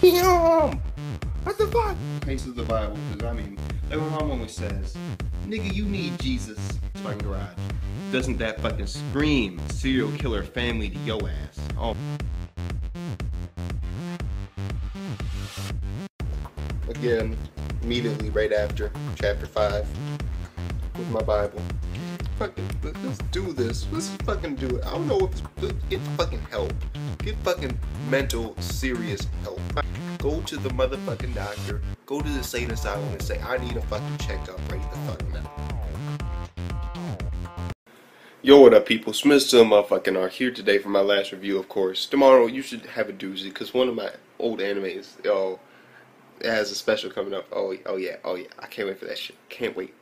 Damn! What the fuck? Cases of the Bible, because I mean, like my mom always says, nigga, you need Jesus. It's fucking garage. Doesn't that fucking scream serial killer family to yo ass? Oh. Again, immediately right after chapter 5 with my Bible. Fucking, let's do this. Let's fucking do it. I don't know if get fucking help. Get fucking mental, serious help. Go to the motherfucking doctor. Go to the sane asylum and say, I need a fucking checkup right the fuck now. Yo, what up, people? Smith still motherfucking are here today for my last review, of course. Tomorrow, you should have a doozy, because one of my old animes, yo, it has a special coming up. Oh yeah. I can't wait for that shit. Can't wait.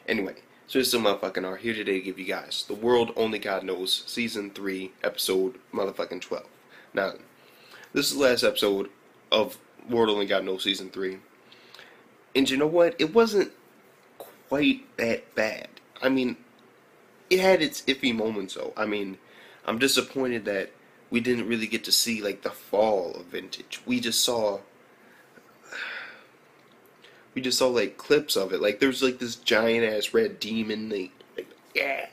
Anyway. So still motherfucking are here today to give you guys The World Only God Knows Season 3 Episode motherfucking 12. Now, this is the last episode of World Only God Knows Season 3. And you know what? It wasn't quite that bad. I mean, it had its iffy moments though. I mean, I'm disappointed that we didn't really get to see like the fall of Vintage. We just saw like clips of it. Like there's like this giant ass red demon, like yeah,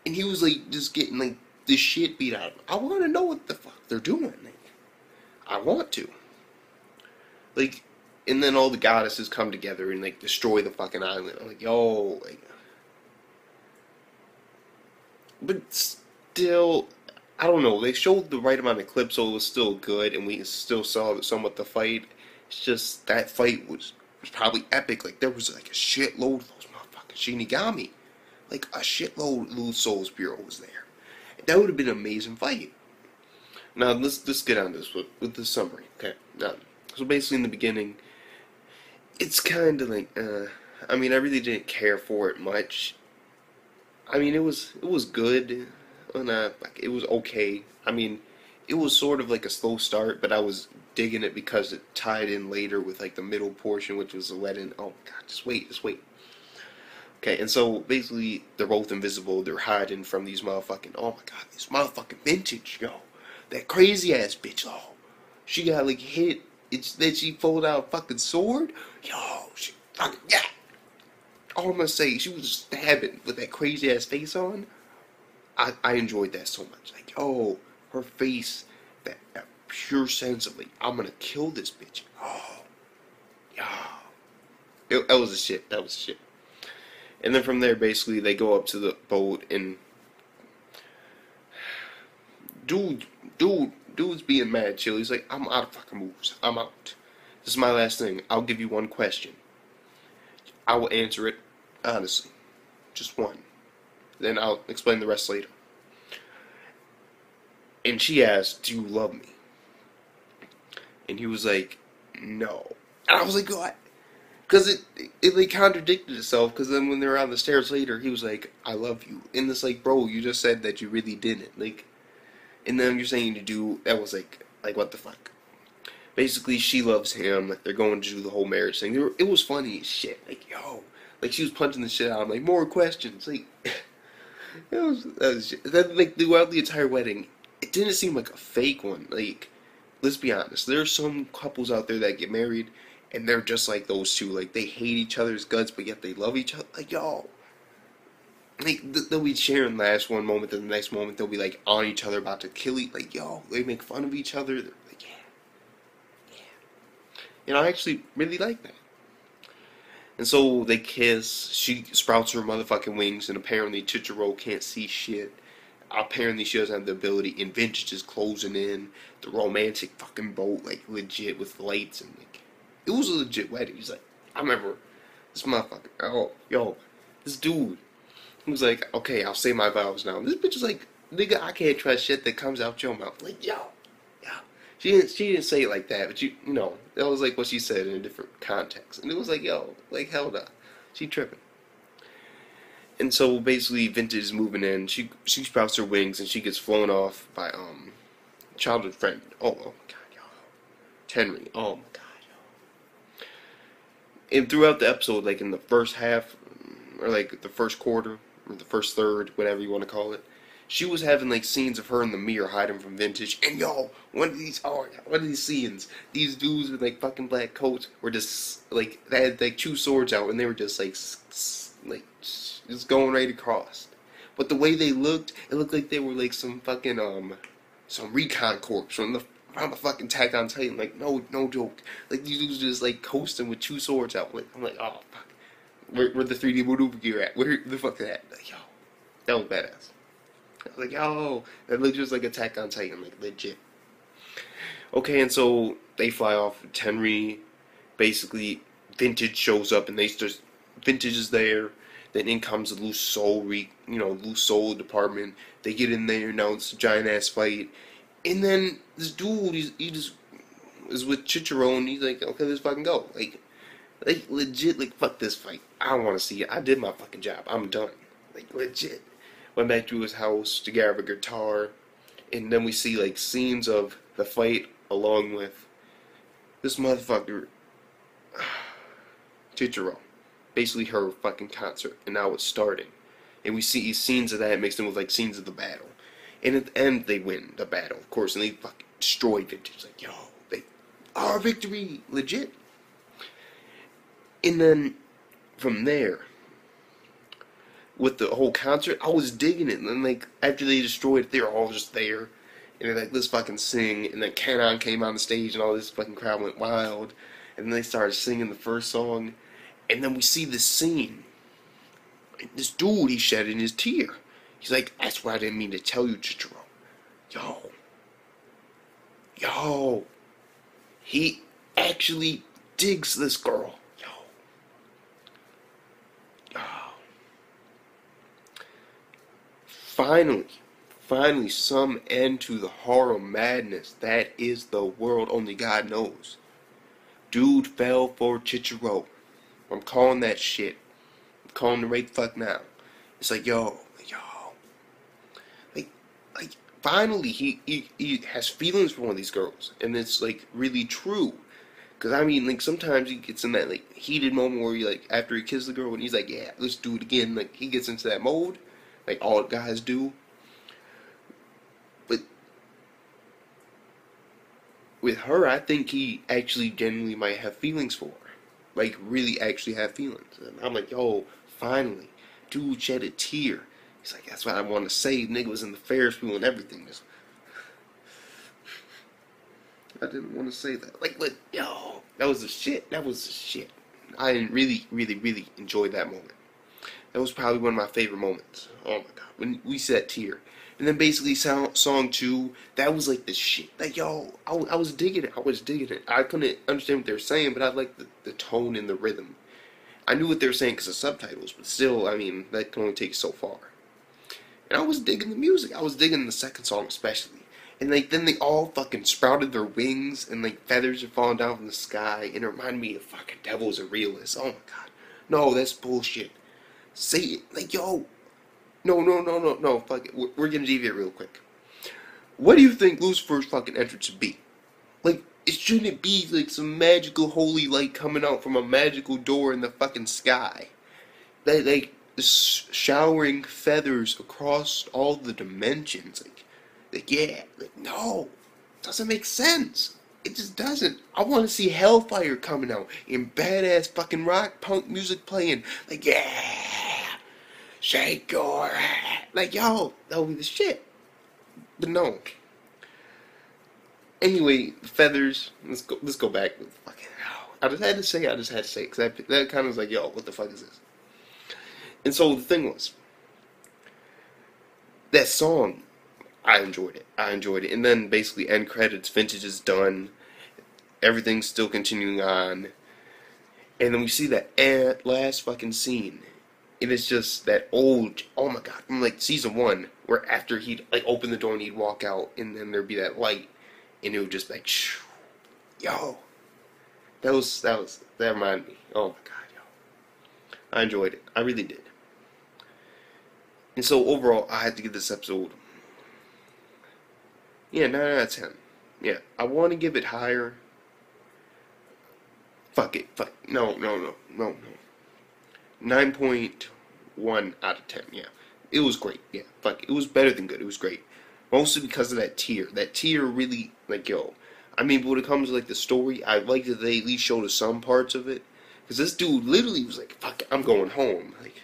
and he was like just getting like this shit beat out of him. I want to know what the fuck they're doing. Like, I want to. Like, and then all the goddesses come together and like destroy the fucking island. I'm like, yo, like, but still, I don't know. They showed the right amount of clips, so it was still good, and we still saw somewhat the fight. It's just that fight was probably epic. Like there was like a shitload of those motherfucking Shinigami, like a shitload of Little Souls Bureau was there. That would have been an amazing fight. Now let's get on this with the summary. Okay. Now, so basically in the beginning, it's kind of like I mean I really didn't care for it much. I mean it was good, and like, it was okay. I mean. It was sort of like a slow start, but I was digging it because it tied in later with like the middle portion, which was the wedding. Oh my god, just wait. Okay, and so basically they're both invisible. They're hiding from these motherfucking. Oh my god, this motherfucking Vintage, yo, that crazy ass bitch. Oh, she got like hit. It's then she pulled out a fucking sword. Yo, she fucking yeah. All I'm gonna say, she was just stabbing with that crazy ass face on. I enjoyed that so much. Like yo. Her face, that pure sense of like, I'm gonna kill this bitch. Oh, yeah. That was the shit. That was the shit. And then from there, basically, they go up to the boat and dude's being mad chill. He's like, I'm out of fucking moves. I'm out. This is my last thing. I'll give you one question. I will answer it honestly. Just one. Then I'll explain the rest later. And she asked, do you love me? And he was like, no. And I was like, what? Because it like contradicted itself, because then when they were on the stairs later, he was like, I love you. And it's like, bro, you just said that you really didn't. Like, and then you're saying you do, that was like what the fuck? Basically, she loves him, like, they're going to do the whole marriage thing. It was funny as shit. Like, yo. Like, she was punching the shit out. I'm like, more questions. Like, that was shit. Then, like, throughout the entire wedding, it didn't seem like a fake one. Like, let's be honest. There are some couples out there that get married, and they're just like those two. Like, they hate each other's guts, but yet they love each other. Like, yo. Like, they'll be sharing last one moment, then the next moment they'll be, like, on each other, about to kill each. Like, yo, they make fun of each other. They're like, yeah. And I actually really like that. And so they kiss. She sprouts her motherfucking wings, and apparently Chichiro can't see shit. Apparently she doesn't have the ability, and Vintage is closing in. The romantic fucking boat, like, legit with lights, and like, it was a legit wedding. He's like, I remember this motherfucker, oh, yo, this dude, he was like, okay, I'll say my vows now. And this bitch is like, nigga, I can't trust shit that comes out your mouth. Like, yo. She didn't say it like that, but you know, that was like what she said in a different context. And it was like, yo, like, hell no. She tripping. And so basically Vintage is moving in. She sprouts her wings and she gets flown off by childhood friend. Oh my god, yo. Tenry. Oh my god, yo. And throughout the episode, like in the first half, or like the first quarter, or the first third, whatever you want to call it, she was having like scenes of her in the mirror hiding from vintage. And yo, one of these scenes, these dudes with like fucking black coats were just like they had like two swords out and they were just like just going right across. But the way they looked, it looked like they were like some fucking some recon corps from the fucking Attack on Titan. Like no joke. Like these dudes just like coasting with two swords out. Like I'm like, oh fuck, where the 3D maneuver gear at? Where the fuck is that? Like yo, that was badass. I was like, yo, that looks just like Attack on Titan, like legit. Okay, and so they fly off. Tenri, basically, Vintage shows up, and Vintage is there. Then in comes the loose soul department. They get in there. Now it's a giant ass fight, and then this dude, he just is with Chichiro, and he's like, okay, let's fucking go. Like legit, like fuck this fight. I don't want to see it. I did my fucking job. I'm done. Like legit. Went back to his house to grab a guitar, and then we see like scenes of the fight along with this motherfucker, Chichiro, basically her fucking concert, and now it's starting, and we see scenes of that mixed in with like scenes of the battle, and at the end they win the battle, of course, and they fucking destroy Vintage. Like yo, they our victory, legit. And then from there, with the whole concert, I was digging it. And then, like, after they destroyed it, they were all just there. And they're like, let's fucking sing. And then Canon came on the stage, and all this fucking crowd went wild. And then they started singing the first song. And then we see this scene. And this dude, he's shedding his tear. He's like, that's what I didn't mean to tell you, Chichiro. Yo. He actually digs this girl. Finally, some end to the horror madness that is the world only God knows. Dude fell for Chichiro. I'm calling that shit. I'm calling the right fuck now. It's like, yo. Like, finally, he has feelings for one of these girls. And it's, like, really true. Because, I mean, like, sometimes he gets in that, like, heated moment where he, like, after he kisses the girl, and he's like, yeah, let's do it again. Like, he gets into that mode. Like all guys do. But with her, I think he actually genuinely might have feelings for her. Like, really actually have feelings. And I'm like, yo, finally. Dude shed a tear. He's like, that's what I want to say. Nigga was in the Ferris wheel and everything. I didn't want to say that. Like, but, yo, that was the shit. I really, really, really enjoyed that moment. That was probably one of my favorite moments. Oh my god, when we said tear. And then basically song 2, that was like the shit. Like, yo, I was digging it. I couldn't understand what they were saying, but I liked the tone and the rhythm. I knew what they were saying because of subtitles, but still, I mean, that can only take you so far. And I was digging the music. I was digging the second song especially. And like then they all fucking sprouted their wings and like feathers are falling down from the sky, and it reminded me of fucking Devils and Realists. Oh my god. No, that's bullshit. Say it. Like, yo. No. Fuck it. We're gonna deviate real quick. What do you think Lucifer's fucking entrance should be? Like, it shouldn't be like some magical holy light coming out from a magical door in the fucking sky. Like showering feathers across all the dimensions. Like no. Doesn't make sense. It just doesn't. I want to see Hellfire coming out and badass fucking rock punk music playing. Like, yeah, shake your head. Like, yo, that would be the shit. But no. Anyway, feathers. Let's go back. Fucking hell. I just had to say because that kind of was like, yo, what the fuck is this? And so the thing was, that song, I enjoyed it. And then basically end credits, Vintage is done. Everything's still continuing on. And then we see that last fucking scene. And it's just that old, oh my god, from like season 1, where after he'd like open the door and he'd walk out, and then there'd be that light, and it would just like, shoo, yo. That reminded me. Oh my god, yo. I enjoyed it. I really did. And so overall, I had to give this episode, yeah, 9 out of 10. Yeah, I want to give it higher. Fuck it. No. 9.1 out of 10, yeah. it was great. Yeah, fuck, it was better than good. It was great, mostly because of that tier. That tier really, like, yo. I mean, when it comes to like the story, I like that they at least showed us some parts of it. Cause this dude literally was like, "Fuck, I'm going home." Like,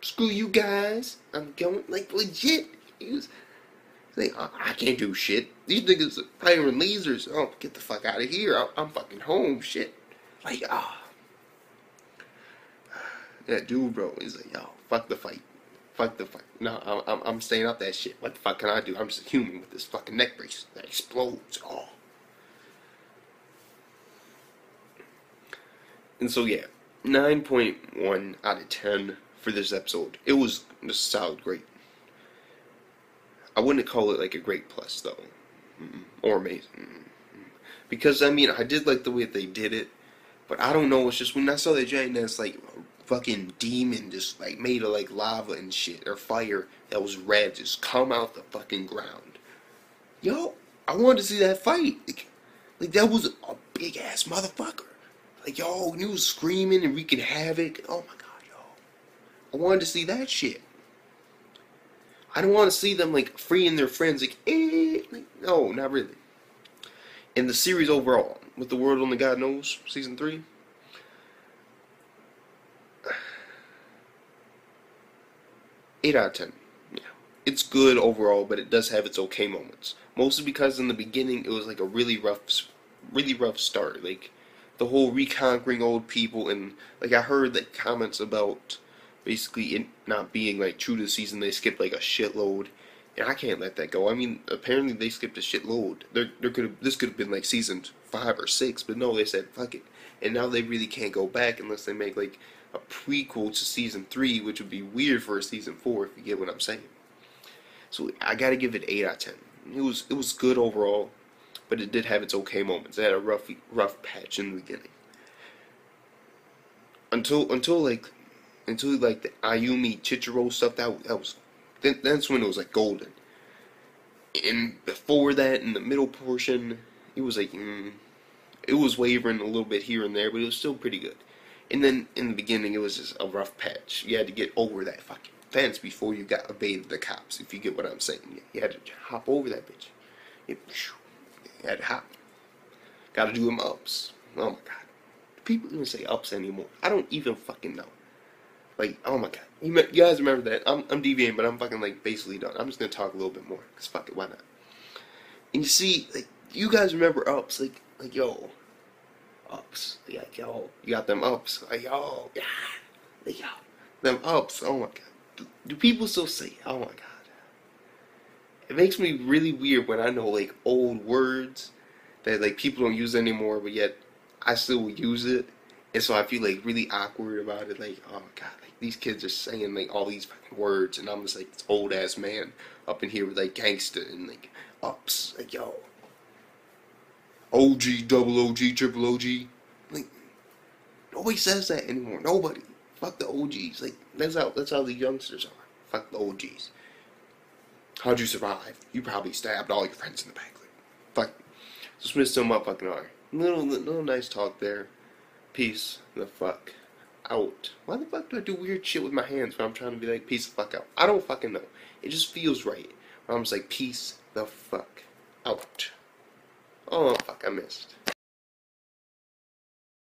screw you guys, I'm going. Like, legit. He was like, I can't do shit. These niggas are firing lasers. Oh, get the fuck out of here. I'm fucking home. Shit. Like, that dude, bro, is like, yo, fuck the fight. Fuck the fight. No, I'm staying out that shit. What the fuck can I do? I'm just a human with this fucking neck brace that explodes. Oh. And so, yeah, 9.1 out of 10 for this episode. It was just solid great. I wouldn't call it like a great plus, though. Or amazing. Because, I mean, I did like the way they did it. But I don't know, it's just when I saw that giant ass, like, fucking demon just, like, made of, like, lava and shit, or fire that was red just come out the fucking ground. Yo, I wanted to see that fight. Like that was a big ass motherfucker. Like, yo, and he was screaming and wreaking havoc. Oh my god, yo. I wanted to see that shit. I don't want to see them, like, freeing their friends, like, Like, no, not really. In the series overall, with The World Only God Knows, Season 3, eight out of 10. Yeah. It's good overall, but it does have its okay moments. Mostly because in the beginning, it was, like, a really rough start. Like, the whole reconquering old people, and, like, I heard, like, comments about basically it not being, like, true to the season. They skipped, like, a shitload. And I can't let that go. I mean, apparently they skipped a shitload. This could have been like season 5 or 6, but no, they said fuck it. And now they really can't go back unless they make like a prequel to season 3, which would be weird for a season 4 if you get what I'm saying. So I gotta give it 8 out of 10. It was good overall, but it did have its okay moments. It had a rough patch in the beginning. Until like the Ayumi Chichiro stuff, that was that's when it was like golden. And before that, in the middle portion, it was like it was wavering a little bit here and there, but it was still pretty good. And then in the beginning, it was just a rough patch. You had to get over that fucking fence before you got evaded the cops. If you get what I'm saying, you had to hop over that bitch. You had to hop. Got to do them ups. Oh my god, do people even say ups anymore? I don't even fucking know. Like, oh my god. You guys remember that. I'm deviating, but I'm fucking, like, basically done. I'm just gonna talk a little bit more. Because fuck it, why not? And you see, like, you guys remember ups. Like yo. Ups. Like, yo. You got them ups. Like, yo. Yeah. Like, yo. Them ups. Oh my god. Do people still say it? Oh my god. It makes me really weird when I know, like, old words that, like, people don't use anymore, but yet I still use it. And so I feel, like, really awkward about it. Like, oh my god, like, these kids are saying, like, all these fucking words, and I'm just, like, this old-ass man up in here with, like, gangsta and, like, ups. Like, yo. OG, double OG, triple OG. Like, nobody says that anymore. Nobody. Fuck the OGs. Like, that's how the youngsters are. Fuck the OGs. How'd you survive? You probably stabbed all your friends in the back. Like, fuck. Just missed some motherfucking are. Little nice talk there. Peace the fuck out. Why the fuck do I do weird shit with my hands when I'm trying to be like, peace the fuck out? I don't fucking know. It just feels right. When I'm just like, peace the fuck out. Oh, fuck, I missed.